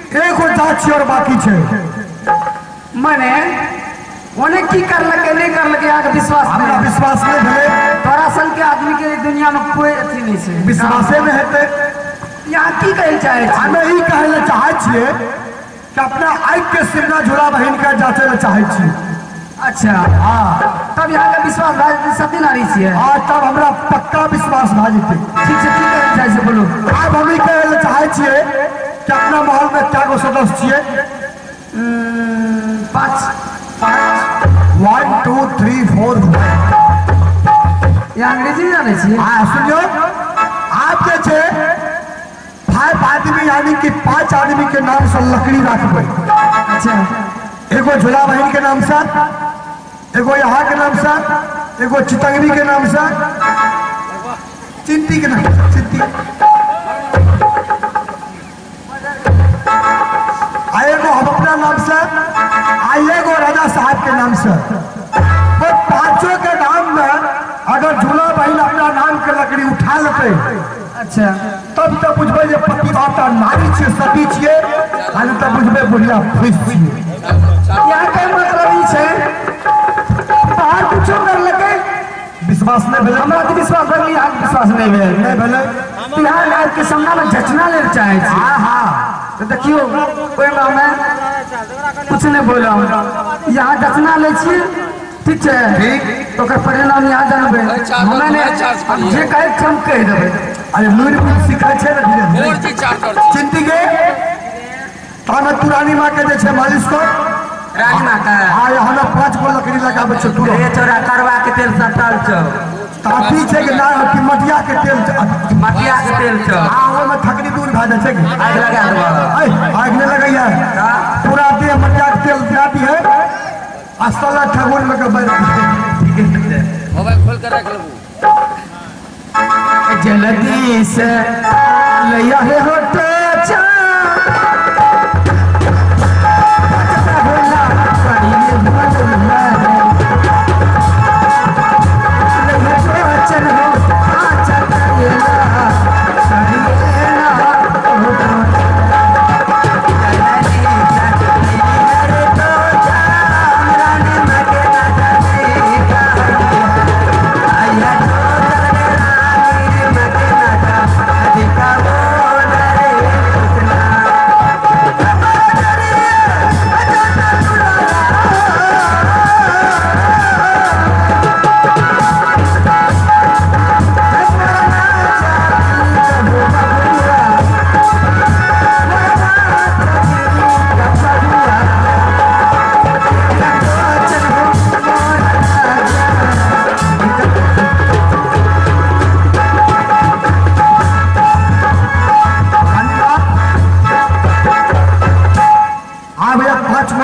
एक और जांच और बाकी छे मने ओने की करलके नहीं करलके आके विश्वास हमरा नहीं विश्वास नहीं भले तोरा सन के आदमी के दुनिया में कोई अथी नहीं छै विश्वासे में हेते। यहाँ की कहल चाहे छी हमें ही कहे ला चाहे छिए कि अपना आँख के सिमना झोला बहन के जांचे ला चाहे छी। अच्छा हाँ तब यहाँ का विश्वास भाई सती नारी छियै आज तब हमरा पक्का विश्वास भा जेते। ठीक छै की कहल चाहे छै बोलू अब हम ही कहे ला चाहे छिए कि अपना महल में क्या गो सदस्य छिए। 5 1 2 3 4 ये अंग्रेजी जाने छियै हाँ सुनियो आप जे छे 5 आदमी यानी कि 5 आदमी के नाम से लकड़ी रखबे। अच्छा एगो झोला बहन के नाम से, एगो यहाँ के नाम से, एगो चितंगरी के नाम से, चिंती के नाम चिंती, एगो हम अपना नाम से, एगो राजा साहब के नाम से। वो पांचों के नाम में अगर झूला बहन अपना नाम के लकड़ी उठा लेते अच्छा तब तो बुझबे जे पतिव्रता नारी छे सती छे आने तब बुझबे बुढ़िया फुस छे। यहाँ के मतलब ई छै बाहर कुछो करलके विश्वास नहीं भेले हमरा के विश्वास भगली यहाँ के विश्वास नहीं भेल नहीं भेले बिहार राज्य के सामना में जचना ले चाहे छी हाँ हाँ तो देखियो कोई मैं कुछ नहीं बोला यहाँ जचना ले छी ठीक है ठीक तो ओकर परिणाम यहाँ जानबे हमें ने अब जे कहे हम कह देबे। अरे लूरी सिखा छे ना धीरे धीरे चिंती के ताना तुरानी माँ के जे छे मालिश को रानी माता हाँ यहाँ ना 5 गो लकड़ी लगाबे छे तू ये तोरा करवा के तेल सटल छ काफी छे कि ना कि मटिया के तेल मटिया के तेल छ हाँ वो में थकनी दूर भा जाए छे आग लगा देबो आग नहीं लगाई है पूरा दे मटिया के तेल जाती है असला ठगुन में के बैठ मोबाइल खोल कर रख लेबू जल्दी से लैया है होते जा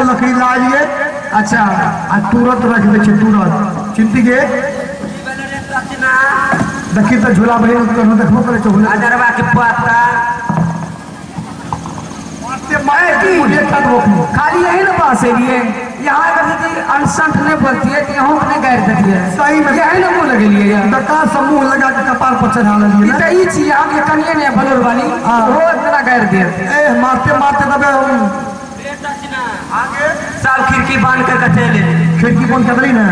लकड़ी ला लिए अच्छा आ तुरंत रख दे छे तुरंत चिंती के देखी तो झूला बहन कनो देखबो करे छे अदरवा के पत्ता मैं की खाली यही ना बात है लिए यहाँ अगर यदि अनसंठ नहीं बोलती है तो यहाँ नहीं गाड़ देती है सही में यही ना मुँह लगे लिए दका समूह लगा के कपार पर चढ़ा लिए ना यही चीज यहाँ के कनिए ने बलोर वाली वो इतना गाड़ दिए ए मारते मारते दबे आगे सब खिड़की बंद कर कटेले खिड़की बंद कर दी ना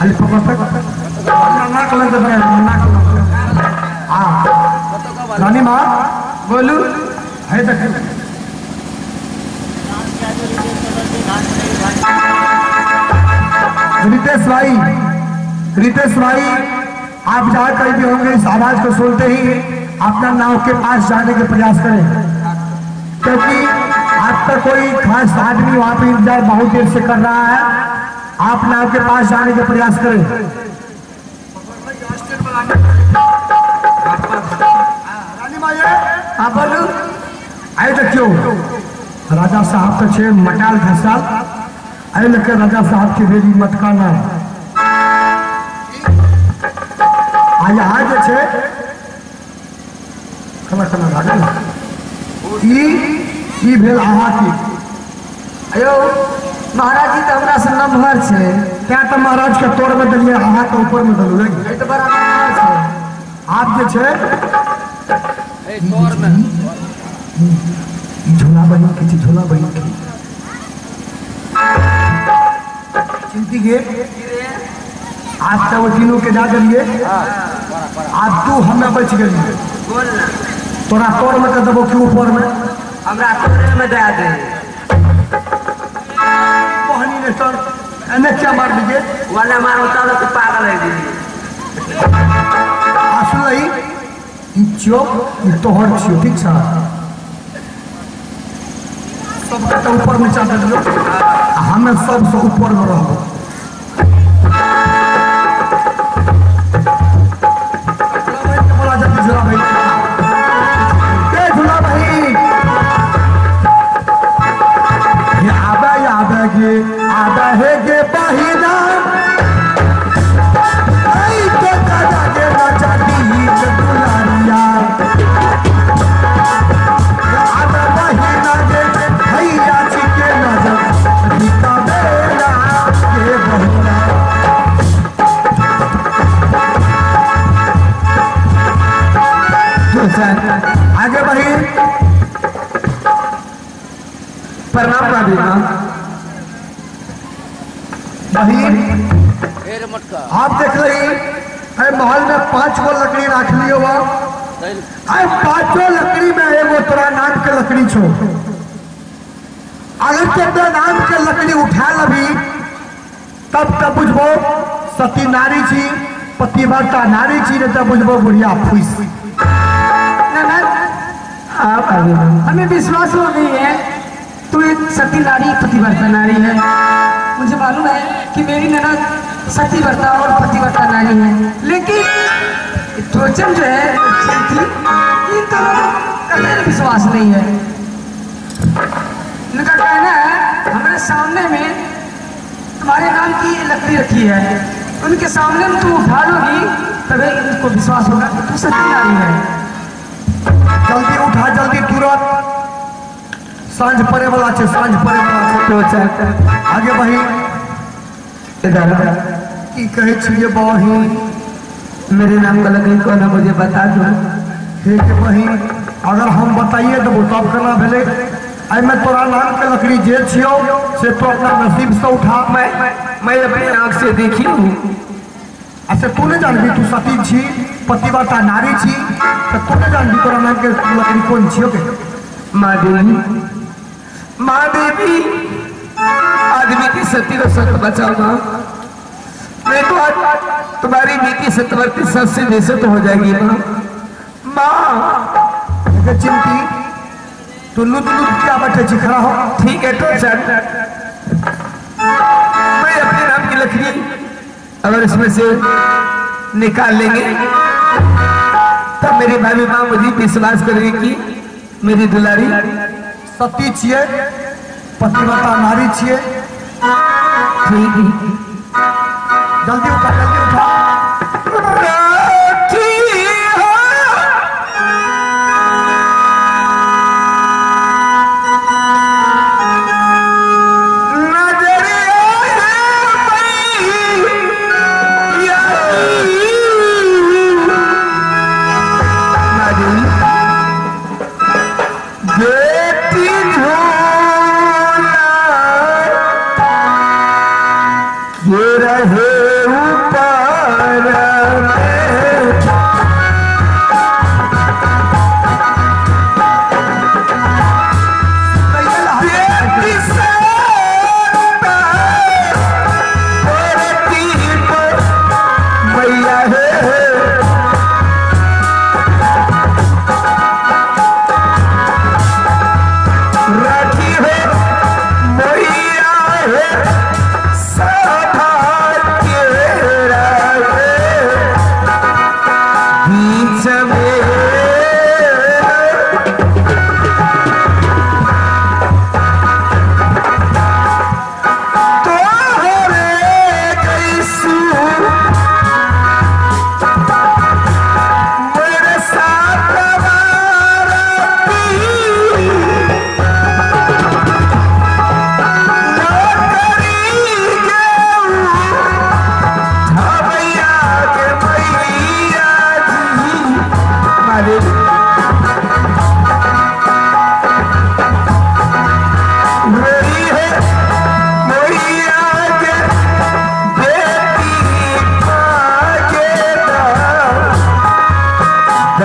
अरे पकड़ नाक लग दे नाक हां रानी मां बोलू है देख रितेश भाई आप जहाँ कहीं भी होंगे इस आवाज को सुनते ही अपना नाव के पास जाने के प्रयास करें क्योंकि आप तक कोई खास आदमी वहां पे इंतजार बहुत देर से कर रहा है। आप नाव के पास जाने के प्रयास करें। हाँ बोलू आए देखियो राजा साहब तो छे मटाल घसाल आए लेके राजा साहब की बेली मटका ना यहाँ जे छे खला खला राजा ई भेल अहाँ की अयो महाराज जी तो हमरा से नंबर छे क्या तो महाराज के तोड़ में दलिए अहाँ के ऊपर में दलू लगे ये तो बड़ा नंबर छे आप जे छे ए तोड़ में झोला बहन की थी, झोला बहन की चिंती के आज तक वो तीनों के जा करिए। आज तू हमें बच गई बोल ना तोरा तोड़ में कर देबो कि ऊपर में हमरा तोरे में दे दे बहनी ने सर एने क्या मार दीजिए वाला मार होता तो पागल है जी आंसू नहीं चोक तोहर छियो ठीक सा सबका तो ऊपर नीचा कर दो हमें सबसे ऊपर में रहो बोला जाती झूला भाई ये झूला भाई ये आदा है गे बहिना आई तो दादा गे राजा दी दुलारिया आदा बहिना गे भैया जी के नजर निका बेला के बहिना आगे बढ़ी प्रणाम का बहन फिर मटका आप देख रही है महल में 5 गो लकड़ी रख लियो बा आई 5 लकड़ी में एगो तोरा नाम के लकड़ी छो अगर तेरा नाम के लकड़ी उठा लभी तब बुझबो सती नारी छी पतिव्रता नारी छी नहीं तब बुझबो बुढ़िया फूस हमें विश्वास हो गई है तू एक सती नारी पतिव्रता नारी है। मुझे मालूम है कि मेरी ननद सतीव्रता और पतिव्रता नारी है, लेकिन त्वचन जो है इनका कभी विश्वास नहीं है। इनका कहना है हमारे सामने में तुम्हारे नाम की लकड़ी रखी है, उनके सामने में तुम उठा लोगी तभी इनको विश्वास होगा कि तू सती नारी है। जल्दी उठा जल्दी तुरंत सांझ पड़े वाला छे सांझ पड़े वाला छे आगे बही इधर की कहे छिए बही मेरे नाम का लकड़ी कौन है मुझे बता दो। हे के बही अगर हम बताइए तो तब करना भेले आई मैं तोरा नाम के लकड़ी जे छियो से तो अपना नसीब से उठा मैं अपनी आंख से देखी हूँ। अच्छा तू नहीं जानबी तू सती छी पतिव्रता नारी छी तो तू नहीं जानबी तोरा नाम के लकड़ी कौन छियो के माँ देवी आदमी की सती को सत बचाऊंगा मैं तो आज तुम्हारी नीति सतवर्ती सबसे बेसत हो जाएगी माँ चिंती तू लुट क्या बैठे खड़ा हो ठीक है तो सर मैं अपने नाम की लकड़ी अगर इसमें से निकाल लेंगे तब मेरी भाभी माँ मुझे विश्वास करेगी कि मेरी दुलारी सती छिए पतिव्रता नारी छिए। ठीक है जल्दी उठा जल्दी उठा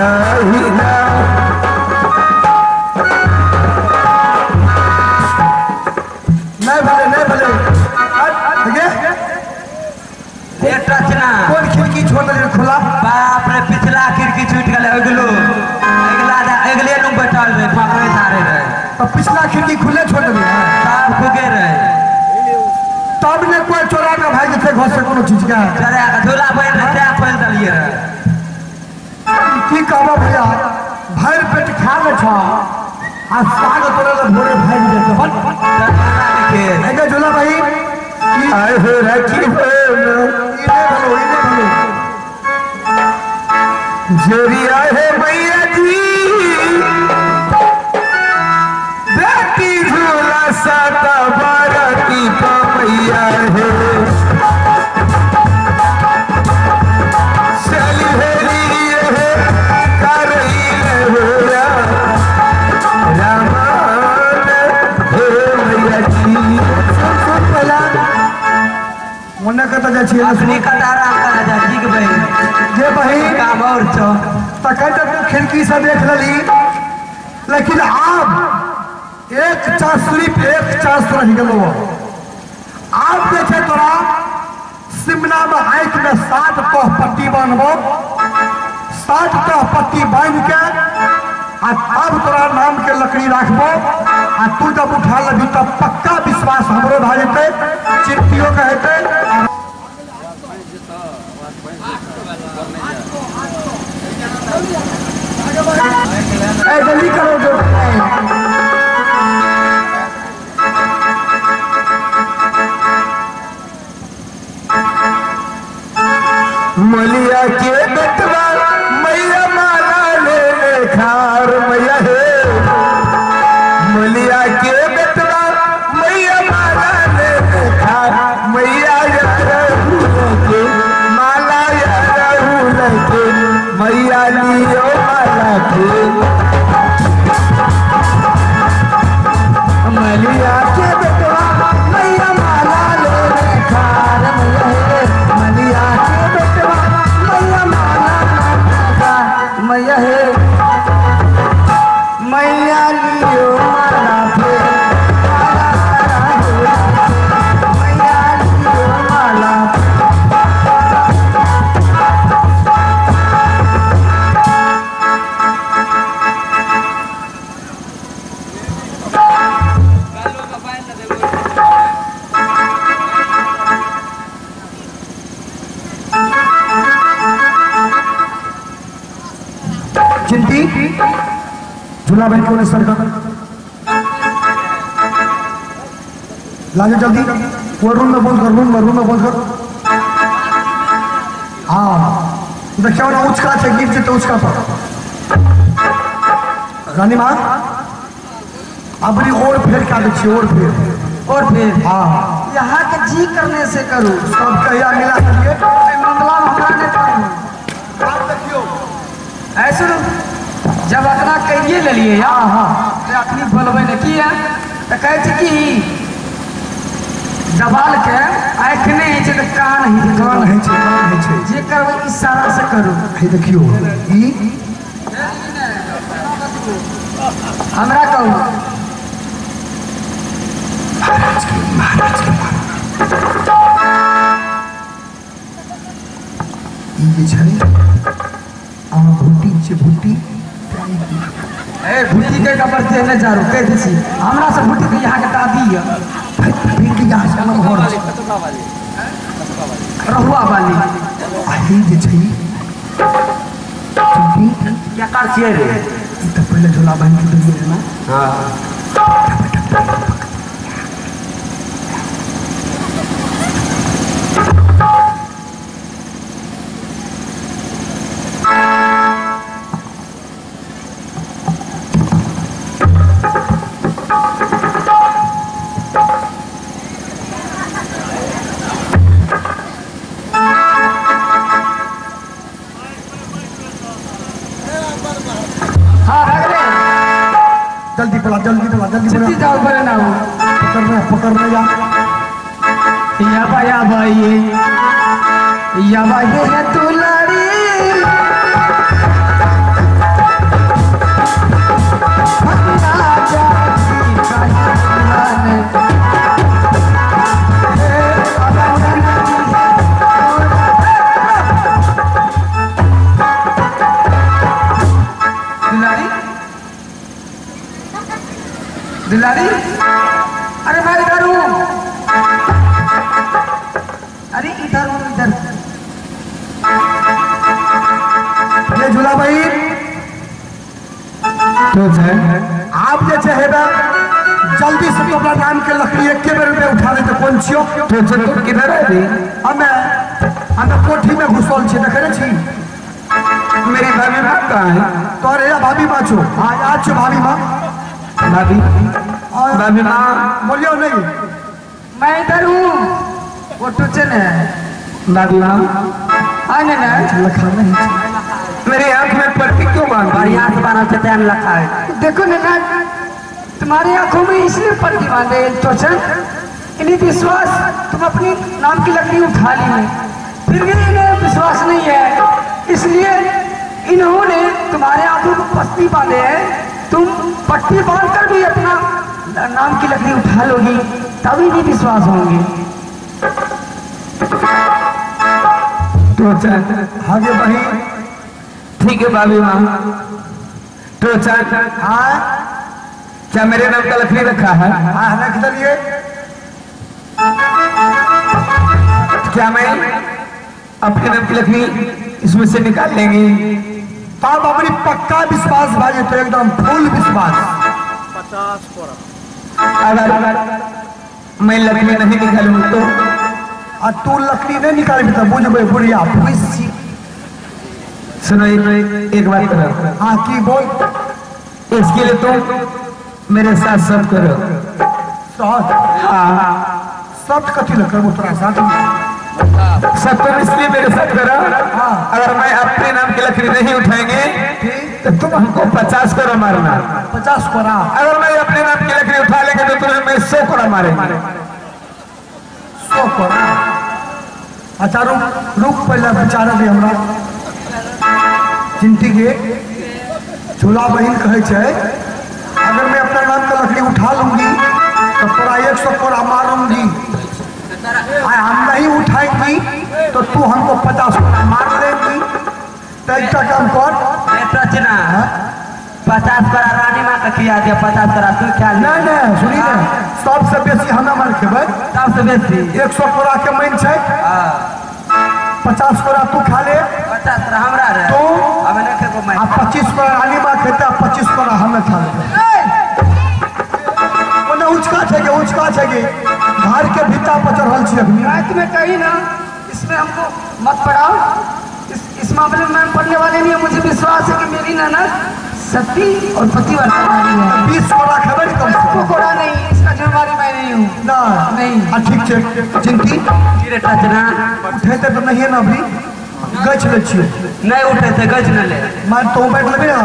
नहीं ना नहीं भले ये टचना कौन खिड़की छोड़ दे खुला बाप रे पिछला खिड़की छूट गए अगलो अगले लोग बैठल रहे पकड़े सारे रहे तो पिछला खिड़की खुले छोड़ दे सब खुगे रहे तब ने कोई चोरा का भाई जैसे घर से कोनो चीज का चले झोला बन रहे क्या खोल दलिए रहे की कहबो भैया भर पेट खा ले छा आ साग तोरे ले भोरे भाई देते हट एके झोला भाई आए हो रखी हो इने भलो जोरिया है मैया जी बेटी झोला साता बाराती का मैया है चली हेरी है कर रही है रामान हे मैया जी सुन पहला मोने कहता जा छी असली कतारा का जा ठीक भाई जे भाई काम और छो तो कहते तू खिड़की से देख लली लेकिन अब एक चांस तो निकल हुआ आप देखे तोरा सिमना में आंख में 7 तो पट्टी बांधबो 7 तो पट्टी बांध के अब तोरा नाम के लकड़ी रखबो आ तू जब उठा लगी तब पक्का विश्वास हमरो भा जेते चिट्ठियों कहते जल्दी करो जो मलिया के बेटवा मैया माला ले खार मैया है मलिया के बेटवा मैया माला ले खार मैया के माला के मैया लियो माला के मलिया के बेटवा मैया माला ले खार मैया के बेटवा मैया माला मैया है मैया लियो माला के मैया लियो माला चिंती झूला बहन को सर का लाजो जल्दी वो रूम में रूम में बोल कर हाँ देखियो ना उचका से गिर जेते उचका पर रानी माँ अपनी और फेर का देखिए और फेर हाँ यहाँ के जी करने से करूँ सब कहिया मिला करिए मामला हमरा ने करूँ आप देखियो ऐसे जब अपना कहिए ले लिए हाँ हाँ तो अपनी बोलबे ने किया तो कहे कि दबाल के आँख नहीं है तो कान है जे करबे इशारा से करू हे देखियो ई हमरा कहू महाराज के ई जे छै आ भूटी ए भूटी के कबर से न जारू कह दी छी हमरा से भूटी के यहाँ के दादी है भूटी यहाँ से अलग हो रहुआ वाली आई जे छै चुकी क्या कर छिए रे ई त पहले झोला बांध के दिए ना हां जल्दी बोला चिट्ठी जाओ पर ना हो पकड़ रहे या भाई ये है दुलारी दिलारी, अरे मैं इधर हूँ, अरे इधर हूँ इधर। ये झूला भाई तो है आप जे चाहे जल्दी से तो अपना नाम के लकड़ी एक के बेर में उठा लेते कौन छियो तो किधर है रे? हमें कोठी में घुसल छी देखे छी। मेरी भाभी माँ कहाँ है? तो अरे भाभी माँ छो, हाँ आज छो भाभी माँ। भाभी और भाभी माँ बोलियो नहीं, मैं इधर हूँ, वो टूचन है। भाभी माँ आने ना लखा नहीं मेरी आंख में पट्टी क्यों बांध बढ़िया से बांधा चैन लखा है। देखो नैना, तुम्हारी आंखों में इसलिए पट्टी बांधे टोचन, इन्हें विश्वास तुम अपनी नाम की लकड़ी उठा ली है, फिर भी इन्हें विश्वास नहीं है, इसलिए इन्होंने तुम्हारे आंखों को पट्टी बांधे है। तुम पट्टी बांधकर भी अपना नाम की लकड़ी उठा लोगी तभी नहीं विश्वास होंगे। टोचन आगे भाई ठीक है भाभी माँ। टोचन हाँ क्या मेरे नाम का लकड़ी रखा है? हाँ रख दलिए। क्या मैं अपने नाम की लकड़ी इसमें से निकाल लेंगे? तब अपनी पक्का विश्वास भाई तो एकदम फुल विश्वास। अगर मैं लकड़ी नहीं निकालूं तो? और तू लकड़ी नहीं निकाल तो बुझबे बुढ़िया पुलिस। सुनो एक बात करो। हाँ की बोल। इसके लिए तुम मेरे साथ सब करो। साथ हाँ सब कथी लग करबो तोरा साथ में? सब तुम इसलिए मेरे साथ करो। अगर मैं अपने नाम की लकड़ी नहीं उठाएंगे तो तुम हमको 50 करोड़ मारना। 50 कोरा। अगर मैं अपने नाम की लकड़ी उठा लेंगे तो तुम्हें मैं 100 करोड़ मारेंगे। 100 कोरा। अच्छा रुक पहले बेचारा भी हमरा चिंटी के झूला बहन कहे छे, अगर मैं अपना नाम का लकड़ी उठा लूंगी तो तोरा 100 कोरा मारूंगी। हम नहीं उठाएंगी तो तू हमको 50 कोरा मार देगी। तो एक काम कर, 50 करोड़ रानी माँ का किया दिया, 50 करोड़ तू क्या? नहीं नहीं सुनी ना, सबसे बेसी हमें मार खेबै। सबसे बेसी 100 कोरा के मन छे, 50 कोरा तू खा ले, 50 करोड़ हमरा रे तो हमें नहीं खेबो मैं। 25 कोरा रानी माँ खेते, 25 कोरा हमें खा ले। ओने उचका छे के घर के भीतर पर चढ़ल छी अखनी। रात में कही ना, इसमें हमको मत पढ़ाओ, इस मामले में मैं पढ़ने वाले नहीं है। मुझे विश्वास है कि मेरी ननद सती और पतिव्रता नारी है। 20 कोरा खबर कम से वो कोड़ा नहीं, इसका जिम्मेवारी मैं नहीं हूँ। ना नहीं। ठीक छे चिंटी गिरे टचना उठेते तो नहीं है ना अभी गछ ले छियो। नहीं उठे थे गज न ले मैं तो बैठ लेबे ना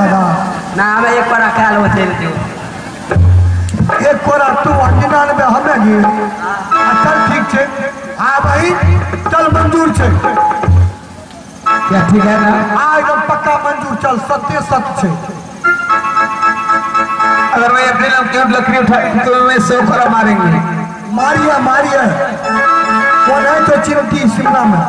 ना हमें एक बार ख्याल हो चल दियो। 1 कोरा तू 99 हमें गिर। चल ठीक छे, हाँ भाई चल मंजूर छे। क्या ठीक है ना? एकदम पक्का मंजूर, चल सत्य सत्य छे। अगर मैं अपने नाम की लकड़ी उठाई तो मैं 100 करोड़ मारेंगे। मारिया कौन है तो चिरती शिमला में